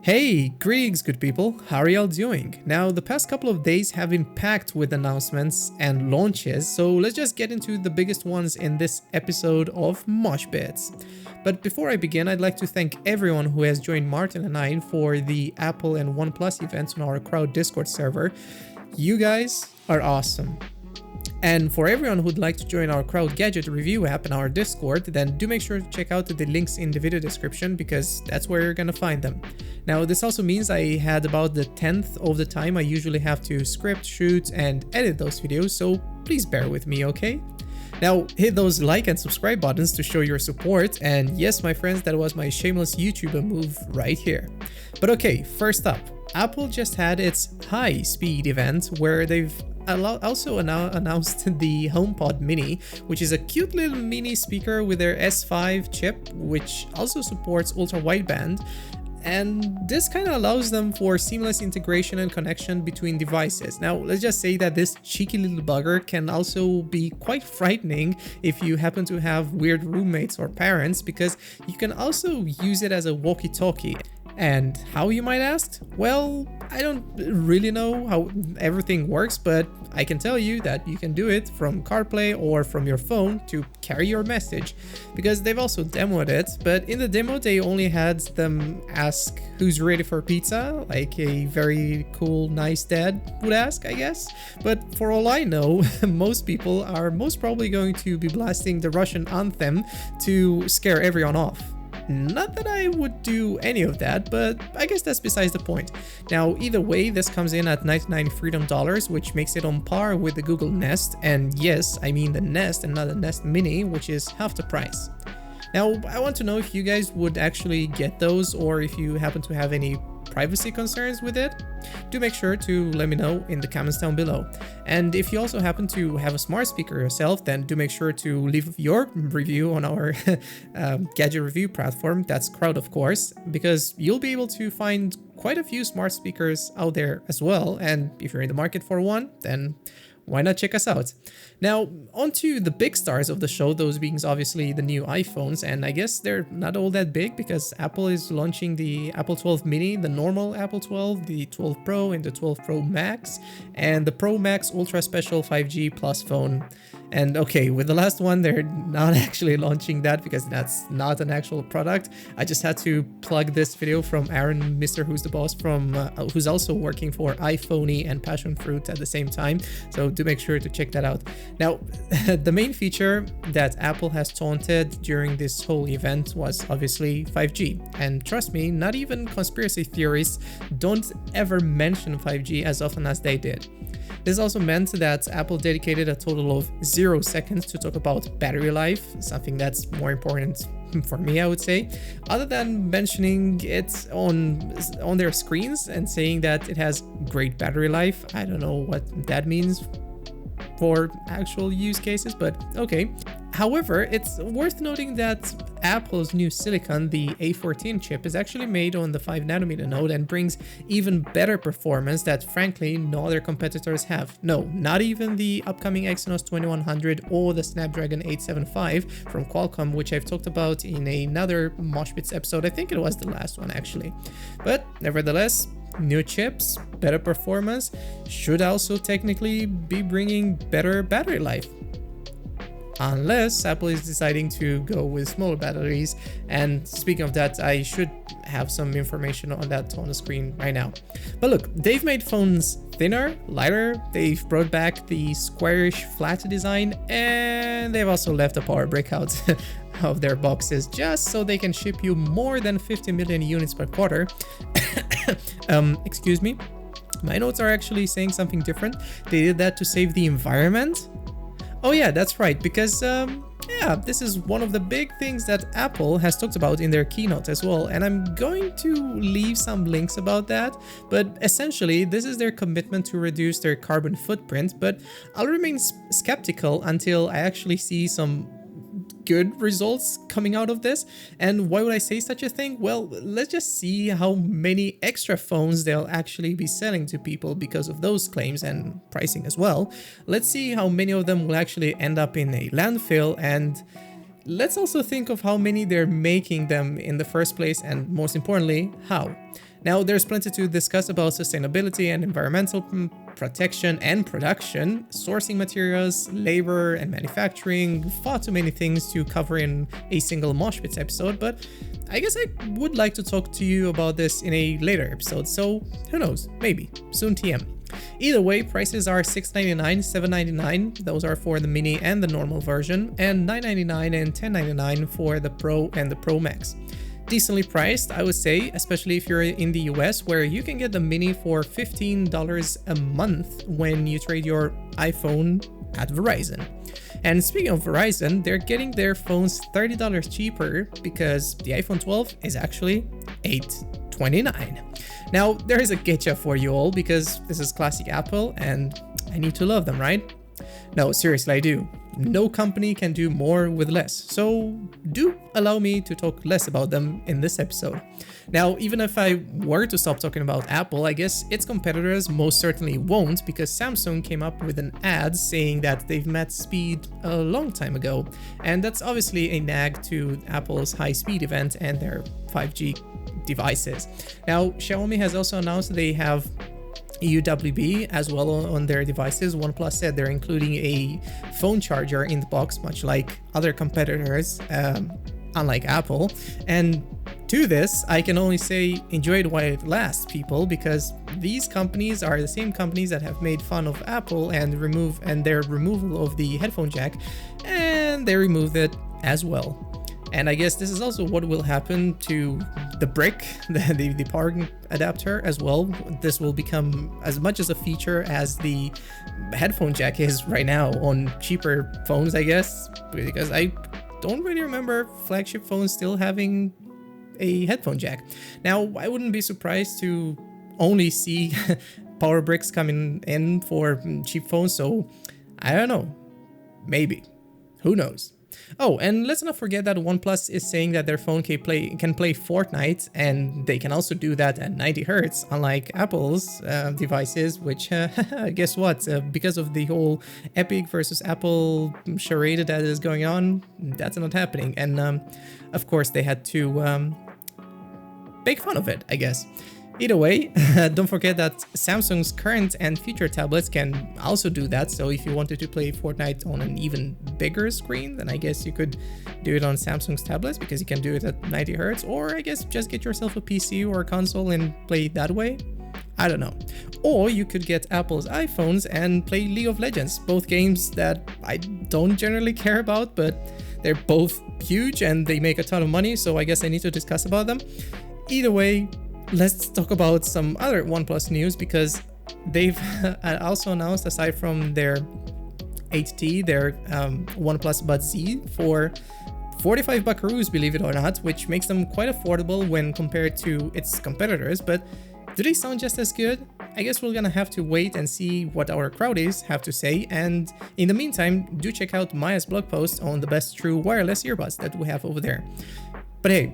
Hey, greetings good people, how are y'all doing? Now, the past couple of days have been packed with announcements and launches, so let's just get into the biggest ones in this episode of MOSHBITS. But before I begin, I'd like to thank everyone who has joined Martin and I for the Apple and OnePlus events on our crowd Discord server. You guys are awesome. And for everyone who'd like to join our crowd gadget review app in our Discord, then do make sure to check out the links in the video description because that's where you're gonna find them. Now, this also means I had about the 10th of the time I usually have to script, shoot, and edit those videos, so please bear with me, okay? Now, hit those like and subscribe buttons to show your support, and yes, my friends, that was my shameless YouTuber move right here. But okay, first up, Apple just had its high-speed event where they've also announced the HomePod Mini, which is a cute little mini speaker with their S5 chip, which also supports ultra-wideband. And this kind of allows them for seamless integration and connection between devices. Now, let's just say that this cheeky little bugger can also be quite frightening if you happen to have weird roommates or parents, because you can also use it as a walkie-talkie. And how, you might ask? Well, I don't really know how everything works, but I can tell you that you can do it from CarPlay or from your phone to carry your message, because they've also demoed it, but in the demo they only had them ask who's ready for pizza, like a very cool, nice dad would ask, I guess. But for all I know, most people are most probably going to be blasting the Russian anthem to scare everyone off. Not that I would do any of that, but I guess that's besides the point. Now, either way, this comes in at $99 Freedom dollars, which makes it on par with the Google Nest, and yes, I mean the Nest and not the Nest Mini, which is half the price. Now, I want to know if you guys would actually get those, or if you happen to have any privacy concerns with it. Do make sure to let me know in the comments down below. And if you also happen to have a smart speaker yourself, then do make sure to leave your review on our gadget review platform, that's Crowd of course, because you'll be able to find quite a few smart speakers out there as well, and if you're in the market for one, then why not check us out? Now, on to the big stars of the show, those being obviously the new iPhones, and I guess they're not all that big because Apple is launching the Apple 12 Mini, the normal Apple 12, the 12 Pro, and the 12 Pro Max, and the Pro Max Ultra Special 5G Plus phone. And okay, with the last one, they're not actually launching that because that's not an actual product. I just had to plug this video from Aaron, Mr. Who's the Boss, from who's also working for iPhoney and Passion Fruit at the same time. So do make sure to check that out. Now, the main feature that Apple has taunted during this whole event was obviously 5G. And trust me, not even conspiracy theorists don't ever mention 5G as often as they did. This also meant that Apple dedicated a total of 0 seconds to talk about battery life, something that's more important for me, I would say, other than mentioning it on their screens and saying that it has great battery life. I don't know what that means for actual use cases, but okay. However, it's worth noting that Apple's new silicon, the A14 chip, is actually made on the 5nm node and brings even better performance that frankly no other competitors have. No, not even the upcoming Exynos 2100 or the Snapdragon 875 from Qualcomm, which I've talked about in another MOSHBITS episode. I think it was the last one actually. But nevertheless, new chips, better performance, should also technically be bringing better battery life. Unless Apple is deciding to go with smaller batteries, and speaking of that, I should have some information on that on the screen right now. But look, they've made phones thinner, lighter, they've brought back the squarish flat design, and they've also left the power brick out of their boxes just so they can ship you more than 50 million units per quarter. Excuse me, my notes are actually saying something different. They did that to save the environment. Oh yeah, that's right, because yeah, this is one of the big things that Apple has talked about in their keynote as well, and I'm going to leave some links about that, but essentially this is their commitment to reduce their carbon footprint, but I'll remain skeptical until I actually see some good results coming out of this. And why would I say such a thing? Well, let's just see how many extra phones they'll actually be selling to people because of those claims and pricing as well. Let's see how many of them will actually end up in a landfill, and let's also think of how many they're making them in the first place, and most importantly, how. Now, there's plenty to discuss about sustainability and environmental protection and production, sourcing materials, labor and manufacturing, far too many things to cover in a single MOSHBITS episode, but I guess I would like to talk to you about this in a later episode, so who knows, maybe, soon TM. Either way, prices are $699, $799, those are for the mini and the normal version, and $999 and $1099 for the Pro and the Pro Max. Decently priced, I would say, especially if you're in the US, where you can get the mini for $15 a month when you trade your iPhone at Verizon. And speaking of Verizon, they're getting their phones $30 cheaper because the iPhone 12 is actually $829. Now, there is a getcha for you all because this is classic Apple and I need to love them, right? No, seriously, I do. No company can do more with less, so do allow me to talk less about them in this episode. Now, even if I were to stop talking about Apple, I guess its competitors most certainly won't, because Samsung came up with an ad saying that they've met speed a long time ago, and that's obviously a nag to Apple's high-speed event and their 5G devices. Now, Xiaomi has also announced they have UWB as well on their devices. OnePlus said they're including a phone charger in the box, much like other competitors, unlike Apple. And to this, I can only say enjoy it while it lasts, people, because these companies are the same companies that have made fun of Apple and their removal of the headphone jack, and they removed it as well. And I guess this is also what will happen to the brick, the power adapter as well. This will become as much as a feature as the headphone jack is right now on cheaper phones, I guess, because I don't really remember flagship phones still having a headphone jack. Now, I wouldn't be surprised to only see power bricks coming in for cheap phones, so I don't know, maybe, who knows. Oh, and let's not forget that OnePlus is saying that their phone can play Fortnite, and they can also do that at 90 Hz, unlike Apple's devices, which, guess what? Because of the whole Epic versus Apple charade that is going on, that's not happening. And of course, they had to make fun of it, I guess. Either way, don't forget that Samsung's current and future tablets can also do that, so if you wanted to play Fortnite on an even bigger screen, then I guess you could do it on Samsung's tablets, because you can do it at 90 Hz, or I guess just get yourself a PC or a console and play it that way. I don't know. Or you could get Apple's iPhones and play League of Legends, both games that I don't generally care about, but they're both huge and they make a ton of money, so I guess I need to discuss about them. Either way, let's talk about some other OnePlus news, because they've also announced, aside from their 8T, their OnePlus Buds Z for 45 buckaroos, believe it or not, which makes them quite affordable when compared to its competitors. But do they sound just as good? I guess we're gonna have to wait and see what our crowdies have to say, and in the meantime, do check out Maya's blog post on the best true wireless earbuds that we have over there. But hey,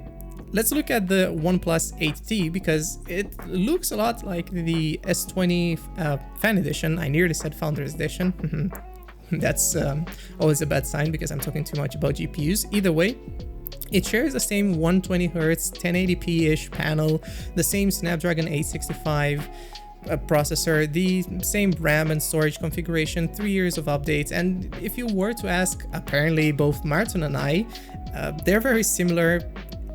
let's look at the OnePlus 8T, because it looks a lot like the S20 Fan Edition. I nearly said Founders Edition. That's always a bad sign because I'm talking too much about GPUs. Either way, it shares the same 120Hz 1080p-ish panel, the same Snapdragon 865 processor, the same RAM and storage configuration, 3 years of updates, and if you were to ask, apparently both Martin and I, they're very similar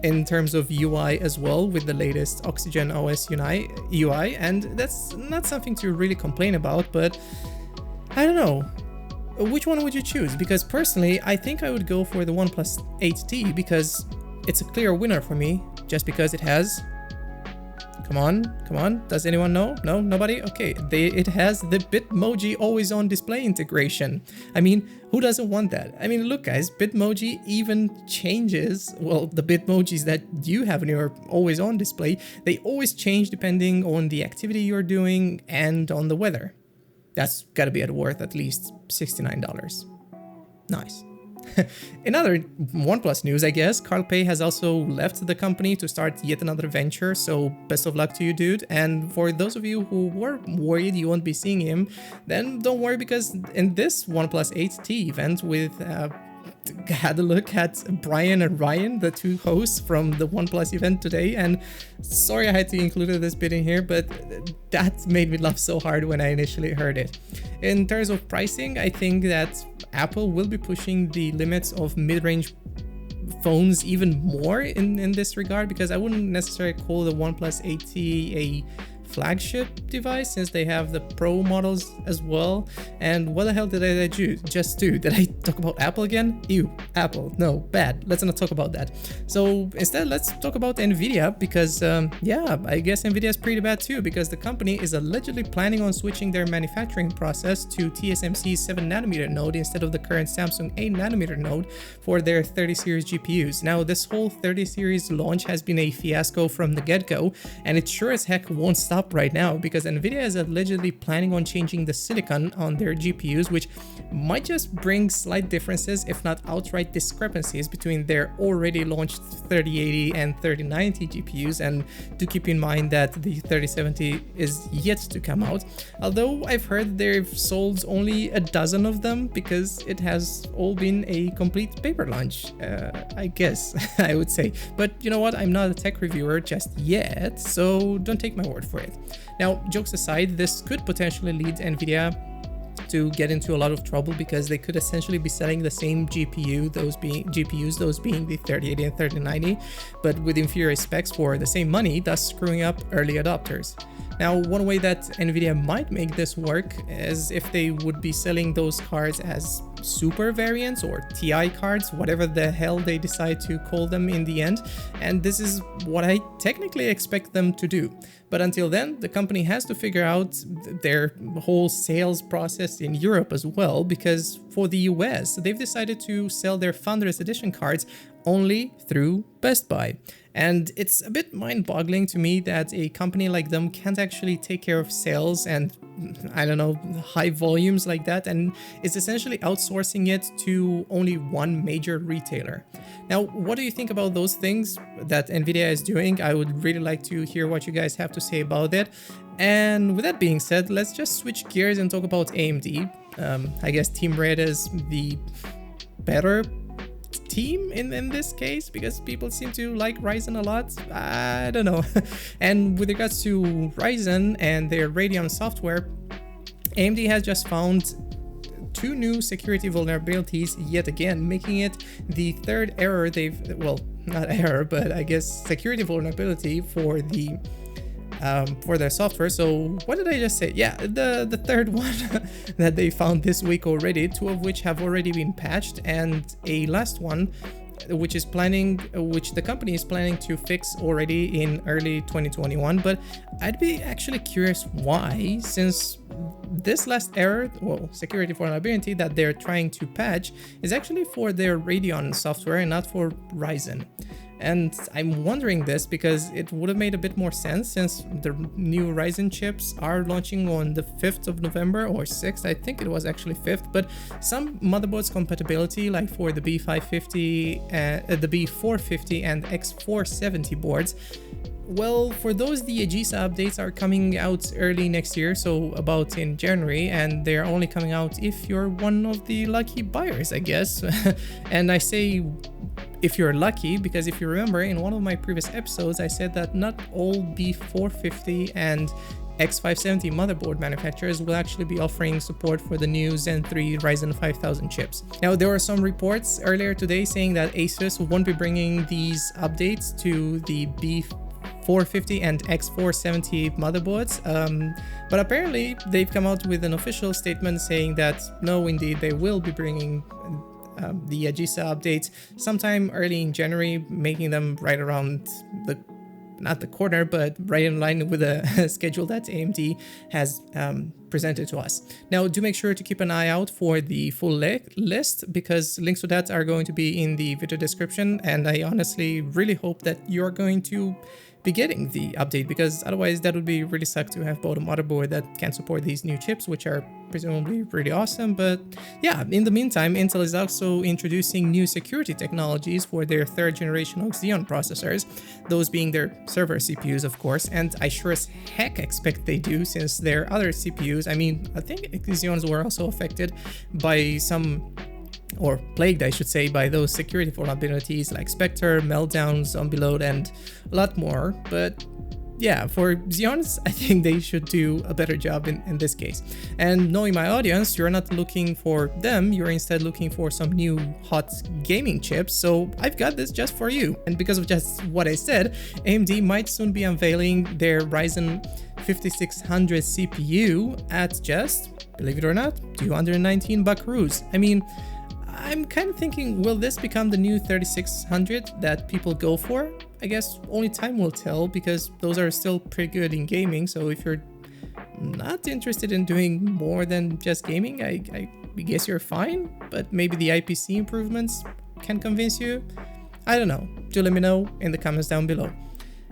in terms of UI as well, with the latest Oxygen OS UI, and that's not something to really complain about, but I don't know. Which one would you choose? Because personally, I think I would go for the OnePlus 8T, because it's a clear winner for me, just because it has... Come on, does anyone know? No, nobody? Okay, it has the Bitmoji always-on display integration. I mean, who doesn't want that? I mean, look guys, Bitmoji even changes, well, the Bitmojis that you have in your always-on display, they always change depending on the activity you're doing and on the weather. That's gotta be worth at least $69. Nice. In other OnePlus news, I guess, Carl Pei has also left the company to start yet another venture, so best of luck to you, dude. And for those of you who were worried you won't be seeing him, then don't worry, because in this OnePlus 8T event with had a look at Brian and Ryan, the two hosts from the OnePlus event today, and sorry I had to include this bit in here, but that made me laugh so hard when I initially heard it. In terms of pricing, I think that Apple will be pushing the limits of mid-range phones even more in this regard, because I wouldn't necessarily call the OnePlus 8T a flagship device, since they have the Pro models as well. And what the hell did I just do? Did I talk about Apple again? Ew, Apple, no, bad. Let's not talk about that. So instead, let's talk about NVIDIA, because yeah, I guess NVIDIA is pretty bad too, because the company is allegedly planning on switching their manufacturing process to TSMC's 7nm node instead of the current Samsung 8nm node for their 30 series GPUs. Now, this whole 30 series launch has been a fiasco from the get-go, and it sure as heck won't stop right now, because NVIDIA is allegedly planning on changing the silicon on their GPUs, which might just bring slight differences, if not outright discrepancies, between their already launched 3080 and 3090 GPUs. And do keep in mind that the 3070 is yet to come out, although I've heard they've sold only a dozen of them, because it has all been a complete paper launch, I guess I would say. But you know what, I'm not a tech reviewer just yet, so don't take my word for it. Now, jokes aside, this could potentially lead NVIDIA to get into a lot of trouble, because they could essentially be selling the same GPUs, those being the 3080 and 3090, but with inferior specs for the same money, thus screwing up early adopters. Now, one way that NVIDIA might make this work is if they would be selling those cards as super variants or TI cards, whatever the hell they decide to call them in the end. And this is what I technically expect them to do. But until then, the company has to figure out their whole sales process in Europe as well, because for the US, they've decided to sell their Founders Edition cards only through Best Buy. And it's a bit mind-boggling to me that a company like them can't actually take care of sales and, I don't know, high volumes like that, and is essentially outsourcing it to only one major retailer. Now, what do you think about those things that NVIDIA is doing? I would really like to hear what you guys have to say about it. And with that being said, let's just switch gears and talk about AMD. I guess Team Red is the better team in this case, because people seem to like RYZEN a lot. I don't know. And with regards to RYZEN and their Radeon software, AMD has just found two new security vulnerabilities yet again, making it the third error well, not error, but I guess security vulnerability for their software. So what did I just say? Yeah, the third one that they found this week already, two of which have already been patched, and a last one which the company is planning to fix already in early 2021. But I'd be actually curious why, since this last error, well, security vulnerability that they're trying to patch, is actually for their Radeon software and not for RYZEN. And I'm wondering this because it would have made a bit more sense, since the new RYZEN chips are launching on the 5th of November or 6th. I think it was actually 5th, but some motherboards compatibility, like for the B550, the B450 and X470 boards, well, for those, the AGISA updates are coming out early next year, so about in January, and they're only coming out if you're one of the lucky buyers, I guess. And I say if you're lucky, because if you remember, in one of my previous episodes, I said that not all B450 and X570 motherboard manufacturers will actually be offering support for the new Zen 3 Ryzen 5000 chips. Now, there were some reports earlier today saying that Asus won't be bringing these updates to the B450 and X470 motherboards, but apparently they've come out with an official statement saying that no, indeed, they will be bringing the AGISA updates sometime early in January, making them right around not the corner, but right in line with the schedule that AMD has presented to us. Now, do make sure to keep an eye out for the full list, because links to that are going to be in the video description, and I honestly really hope that you're going to be getting the update, because otherwise that would be really suck to have bought a motherboard that can support these new chips, which are presumably really awesome. But yeah, in the meantime, Intel is also introducing new security technologies for their third generation XEON processors, those being their server CPUs, of course, and I sure as heck expect they do, since their other CPUs, I mean, I think XEONs were also affected by some or plagued, I should say, by those security vulnerabilities like Spectre, Meltdown, Zombie Load, and a lot more. But yeah, for Xeons, I think they should do a better job in this case. And knowing my audience, you're not looking for them, you're instead looking for some new hot gaming chips, so I've got this just for you. And because of just what I said, AMD might soon be unveiling their RYZEN 5600 CPU at just, believe it or not, 219 buckaroos. I mean, I'm kind of thinking, will this become the new 3600 that people go for? I guess only time will tell, because those are still pretty good in gaming. So if you're not interested in doing more than just gaming, I guess you're fine. But maybe the IPC improvements can convince you. I don't know. Do let me know in the comments down below.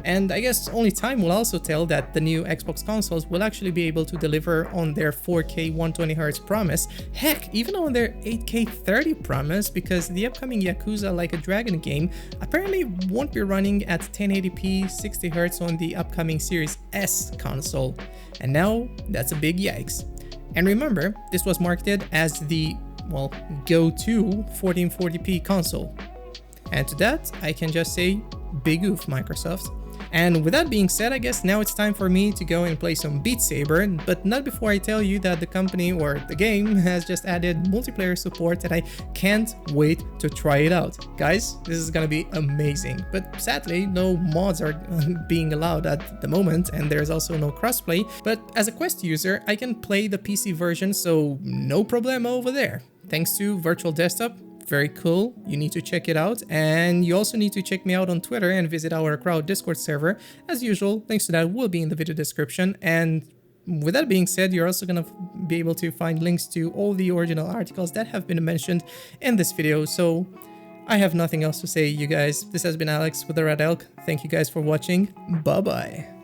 And I guess only time will also tell that the new Xbox consoles will actually be able to deliver on their 4K 120Hz promise, heck, even on their 8K 30 promise, because the upcoming Yakuza Like A Dragon game apparently won't be running at 1080p 60Hz on the upcoming Series S console. And now, that's a big yikes. And remember, this was marketed as the, well, go-to 1440p console. And to that, I can just say, big oof, Microsoft. And with that being said, I guess now it's time for me to go and play some Beat Saber, but not before I tell you that the company or the game has just added multiplayer support and I can't wait to try it out. Guys, this is gonna be amazing, but sadly no mods are being allowed at the moment, and there's also no crossplay, but as a Quest user I can play the PC version, so no problemo over there. Thanks to Virtual Desktop. Very cool. You need to check it out, and you also need to check me out on Twitter and visit our crowd Discord server. As usual, links to that will be in the video description. And with that being said, you're also gonna be able to find links to all the original articles that have been mentioned in this video. So I have nothing else to say, you guys. This has been Alex with the Red Elk. Thank you guys for watching. Bye bye.